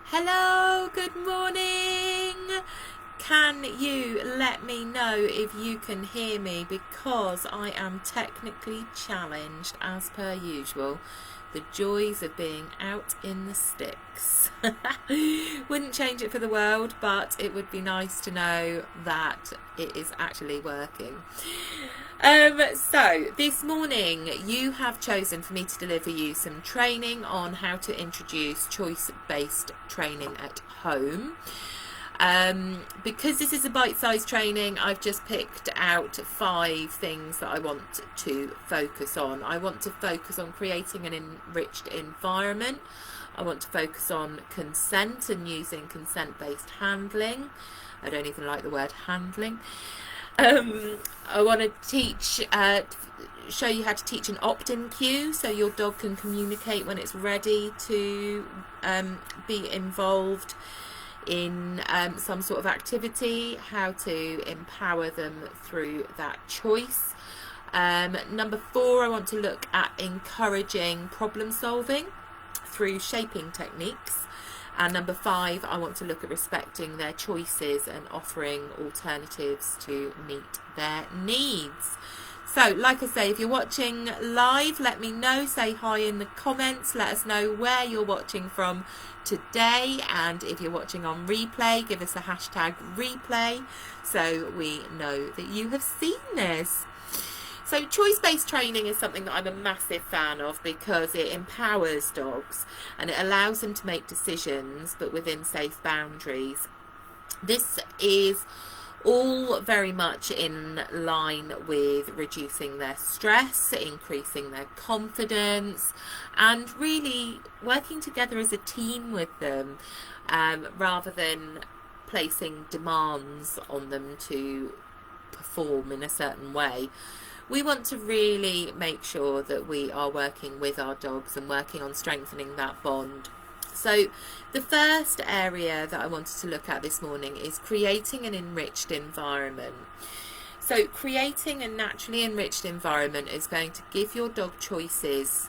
Hello, good morning. Can you let me know if you can hear me, because I am technically challenged as per usual. The joys of being out in the sticks. Wouldn't change it for the world, but it would be nice to know that it is actually working. So this morning you have chosen for me to deliver you some training on how to introduce choice-based training at home. Because this is a bite-sized training, I've just picked out 5 things that I want to focus on. I want to focus on creating an enriched environment. I want to focus on consent and using consent-based handling. I don't even like the word handling. I want to show you how to teach an opt-in cue, so your dog can communicate when it's ready to be involved in some sort of activity, how to empower them through that choice. Number 4, I want to look at encouraging problem solving through shaping techniques. And number 5, I want to look at respecting their choices and offering alternatives to meet their needs. So, like I say, if you're watching live, let me know. Say hi in the comments. Let us know where you're watching from today. And if you're watching on replay, give us a hashtag replay so we know that you have seen this. So choice-based training is something that I'm a massive fan of, because it empowers dogs and it allows them to make decisions, but within safe boundaries. This is all very much in line with reducing their stress, increasing their confidence, and really working together as a team with them, rather than placing demands on them to perform in a certain way. We want to really make sure that we are working with our dogs and working on strengthening that bond. So the first area that I wanted to look at this morning is creating an enriched environment. So creating a naturally enriched environment is going to give your dog choices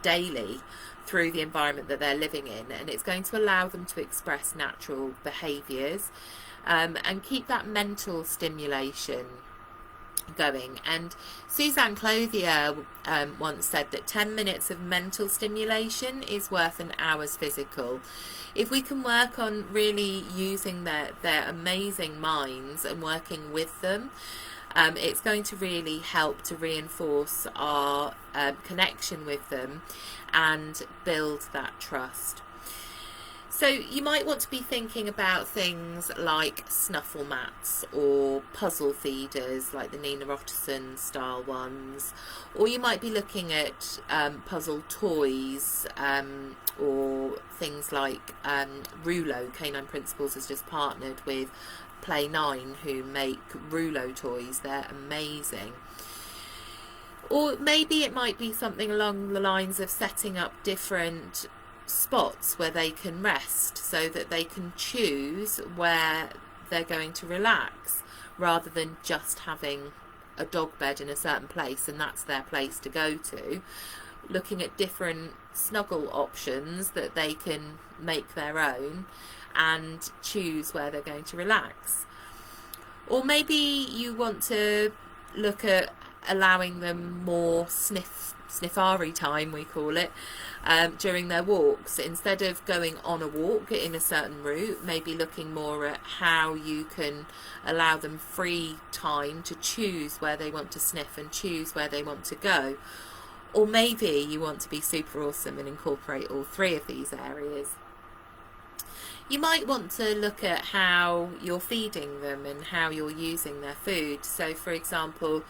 daily through the environment that they're living in, and it's going to allow them to express natural behaviours and keep that mental stimulation going. And Suzanne Clothier once said that 10 minutes of mental stimulation is worth an hour's physical. If we can work on really using their amazing minds and working with them, it's going to really help to reinforce our connection with them and build that trust. So you might want to be thinking about things like snuffle mats or puzzle feeders, like the Nina Rottison style ones, or you might be looking at puzzle toys, or things like Rulo. Canine Principles has just partnered with Play 9, who make Rulo toys. They're amazing. Or maybe it might be something along the lines of setting up different spots where they can rest, so that they can choose where they're going to relax, rather than just having a dog bed in a certain place and that's their place to go to. Looking at different snuggle options that they can make their own and choose where they're going to relax. Or maybe you want to look at allowing them more sniffari time, we call it, during their walks. Instead of going on a walk in a certain route, maybe looking more at how you can allow them free time to choose where they want to sniff and choose where they want to go. Or maybe you want to be super awesome and incorporate all 3 of these areas. You might want to look at how you're feeding them and how you're using their food. So for example,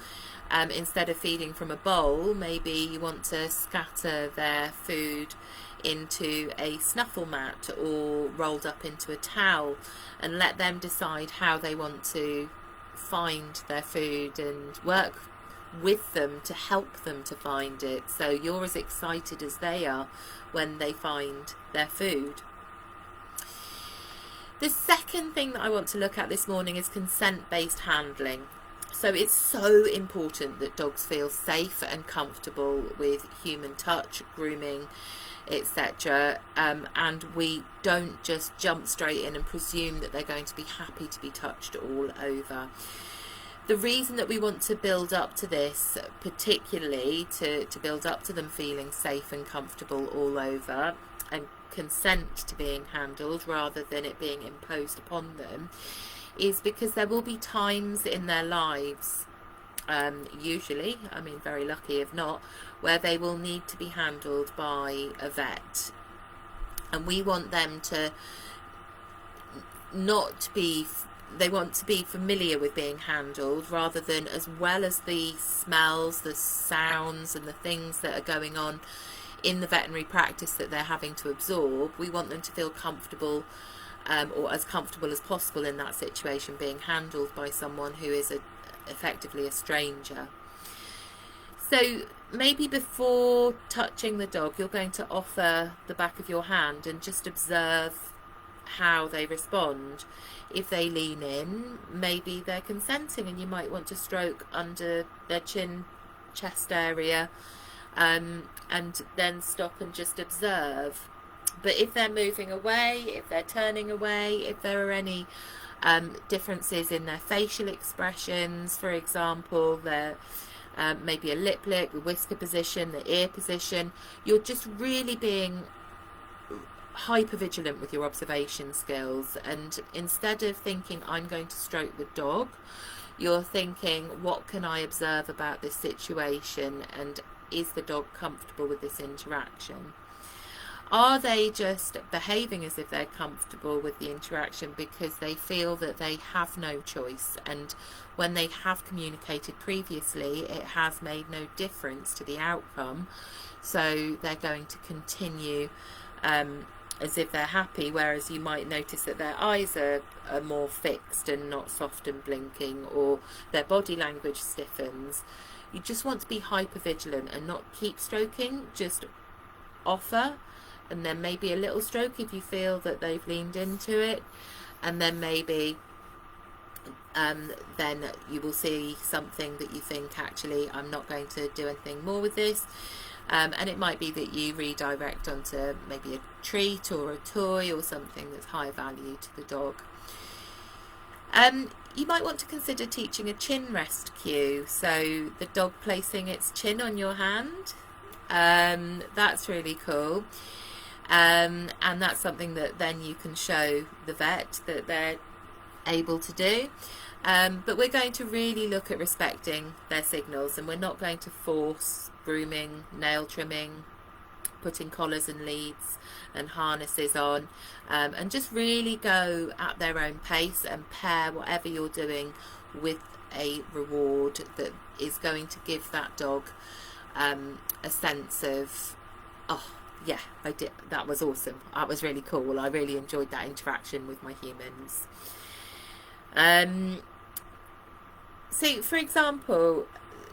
instead of feeding from a bowl, maybe you want to scatter their food into a snuffle mat or rolled up into a towel, and let them decide how they want to find their food and work with them to help them to find it, so you're as excited as they are when they find their food. The second thing that I want to look at this morning is consent-based handling. So it's so important that dogs feel safe and comfortable with human touch, grooming, etc. And we don't just jump straight in and presume that they're going to be happy to be touched all over. The reason that we want to build up to this, particularly to build up to them feeling safe and comfortable all over and consent to being handled rather than it being imposed upon them, is because there will be times in their lives, usually, I mean very lucky if not, where they will need to be handled by a vet, and we want them to not be, they want to be familiar with being handled, rather than, as well as the smells, the sounds and the things that are going on in the veterinary practice that they're having to absorb, we want them to feel comfortable, or as comfortable as possible in that situation, being handled by someone who is effectively a stranger. So maybe before touching the dog, you're going to offer the back of your hand and just observe how they respond. If they lean in, maybe they're consenting, and you might want to stroke under their chin, chest area, and then stop and just observe. But if they're moving away, if they're turning away, if there are any differences in their facial expressions, for example, their maybe a lip lick, the whisker position, the ear position, you're just really being hyper vigilant with your observation skills. And instead of thinking I'm going to stroke the dog, you're thinking, what can I observe about this situation, and is the dog comfortable with this interaction? Are they just behaving as if they're comfortable with the interaction because they feel that they have no choice, and when they have communicated previously it has made no difference to the outcome, so they're going to continue as if they're happy, whereas you might notice that their eyes are more fixed and not soft and blinking, or their body language stiffens. You just want to be hyper vigilant and not keep stroking, just offer, and then maybe a little stroke if you feel that they've leaned into it, and then maybe then you will see something that you think, actually I'm not going to do anything more with this, and it might be that you redirect onto maybe a treat or a toy or something that's high value to the dog. You might want to consider teaching a chin rest cue, so the dog placing its chin on your hand. That's really cool. And that's something that then you can show the vet that they're able to do. But we're going to really look at respecting their signals, and we're not going to force grooming, nail trimming, putting collars and leads and harnesses on, and just really go at their own pace and pair whatever you're doing with a reward that is going to give that dog a sense of, oh yeah, I did, that was awesome, that was really cool, I really enjoyed that interaction with my humans. So for example,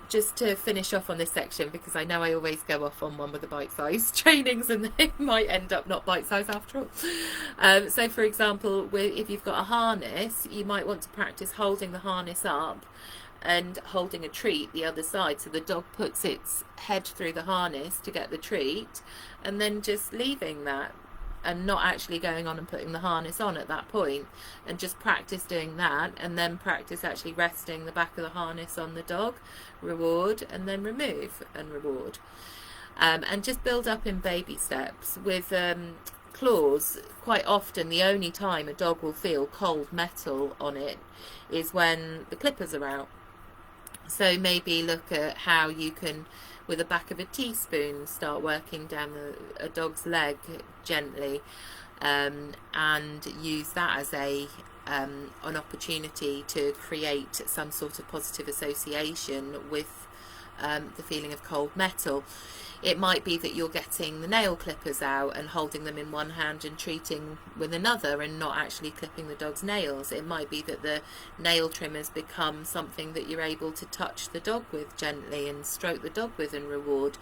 just to finish off on this section, because I know I always go off on one with the bite-sized trainings and they might end up not bite-sized after all. So for example, if you've got a harness, you might want to practice holding the harness up and holding a treat the other side, so the dog puts its head through the harness to get the treat, and then just leaving that and not actually going on and putting the harness on at that point, and just practice doing that, and then practice actually resting the back of the harness on the dog, reward, and then remove and reward, and just build up in baby steps. With claws, quite often the only time a dog will feel cold metal on it is when the clippers are out. So maybe look at how you can, with the back of a teaspoon, start working down a dog's leg gently, and use that as an opportunity to create some sort of positive association with the feeling of cold metal. It might be that you're getting the nail clippers out and holding them in one hand and treating with another, and not actually clipping the dog's nails. It might be that the nail trimmers become something that you're able to touch the dog with gently and stroke the dog with and reward.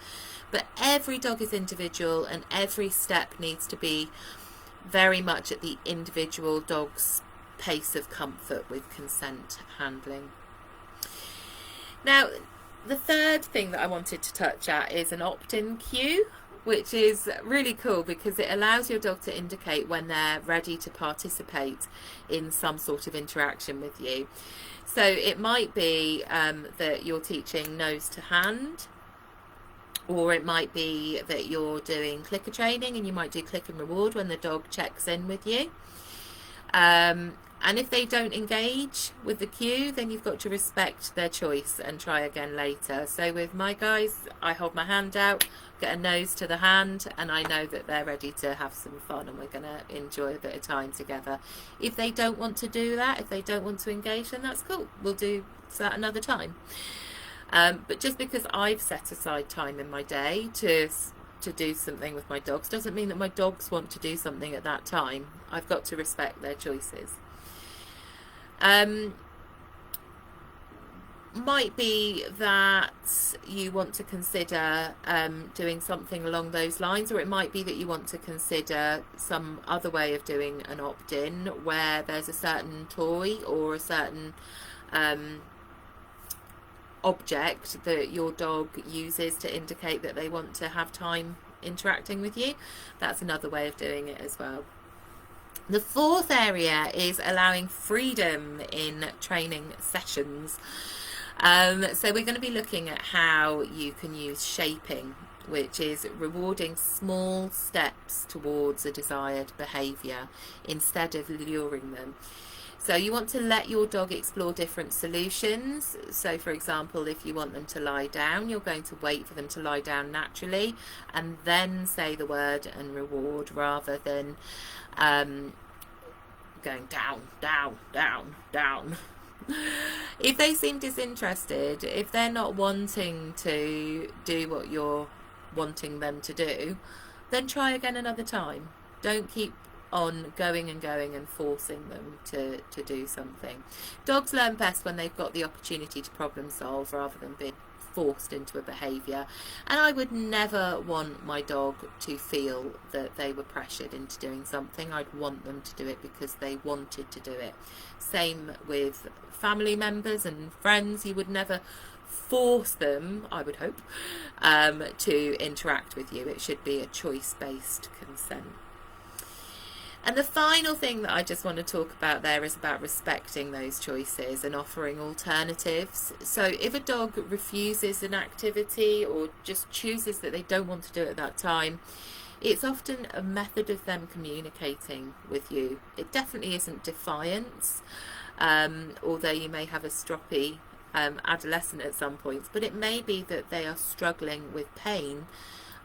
But every dog is individual, and every step needs to be very much at the individual dog's pace of comfort with consent handling. Now, the third thing that I wanted to touch at is an opt-in cue, which is really cool because it allows your dog to indicate when they're ready to participate in some sort of interaction with you. So it might be that you're teaching nose to hand, or it might be that you're doing clicker training and you might do click and reward when the dog checks in with you. And if they don't engage with the cue, then you've got to respect their choice and try again later. So with my guys, I hold my hand out, get a nose to the hand, and I know that they're ready to have some fun and we're going to enjoy a bit of time together. If they don't want to do that, if they don't want to engage, then that's cool. We'll do that another time. But just because I've set aside time in my day to do something with my dogs doesn't mean that my dogs want to do something at that time. I've got to respect their choices. Might be that you want to consider doing something along those lines, or it might be that you want to consider some other way of doing an opt-in where there's a certain toy or a certain object that your dog uses to indicate that they want to have time interacting with you. That's another way of doing it as well. The fourth area is allowing freedom in training sessions. So we're going to be looking at how you can use shaping, which is rewarding small steps towards a desired behaviour instead of luring them. So you want to let your dog explore different solutions. So for example, if you want them to lie down, you're going to wait for them to lie down naturally and then say the word and reward, rather than going down, down, down, down. If they seem disinterested, if they're not wanting to do what you're wanting them to do, then try again another time. Don't keep on going and going and forcing them to do something. Dogs learn best when they've got the opportunity to problem solve rather than being forced into a behaviour, and I would never want my dog to feel that they were pressured into doing something. I'd want them to do it because they wanted to do it. Same with family members and friends. You would never force them, I would hope, to interact with you. It should be a choice-based consent. And the final thing that I just want to talk about there is about respecting those choices and offering alternatives. So if a dog refuses an activity or just chooses that they don't want to do it at that time, it's often a method of them communicating with you. It definitely isn't defiance, although you may have a stroppy adolescent at some points, but it may be that they are struggling with pain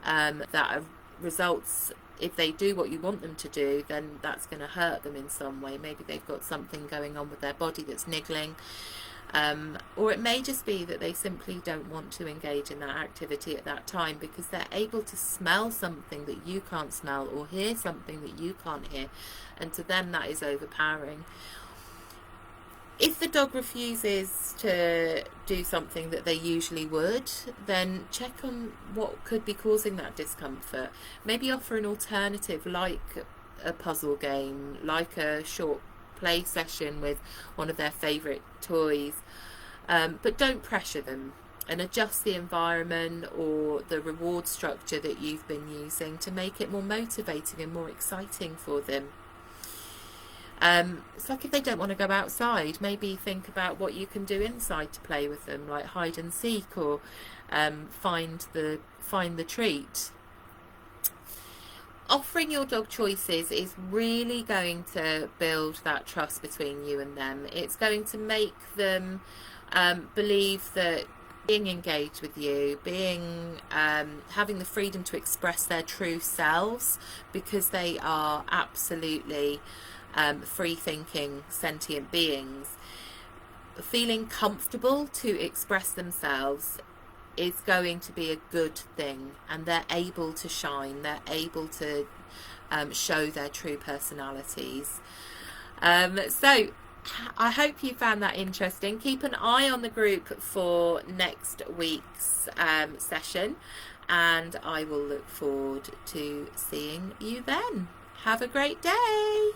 that results. If they do what you want them to do, then that's going to hurt them in some way. Maybe they've got something going on with their body that's niggling, or it may just be that they simply don't want to engage in that activity at that time because they're able to smell something that you can't smell or hear something that you can't hear, and to them that is overpowering. If the dog refuses to do something that they usually would, then check on what could be causing that discomfort. Maybe offer an alternative, like a puzzle game, like a short play session with one of their favourite toys. But don't pressure them, and adjust the environment or the reward structure that you've been using to make it more motivating and more exciting for them. It's like if they don't want to go outside, maybe think about what you can do inside to play with them, like hide and seek, or find the treat. Offering your dog choices is really going to build that trust between you and them. It's going to make them believe that being engaged with you, having the freedom to express their true selves, because they are absolutely free-thinking, sentient beings, feeling comfortable to express themselves is going to be a good thing, and they're able to shine, they're able to show their true personalities. So I hope you found that interesting. Keep an eye on the group for next week's session, and I will look forward to seeing you then. Have a great day.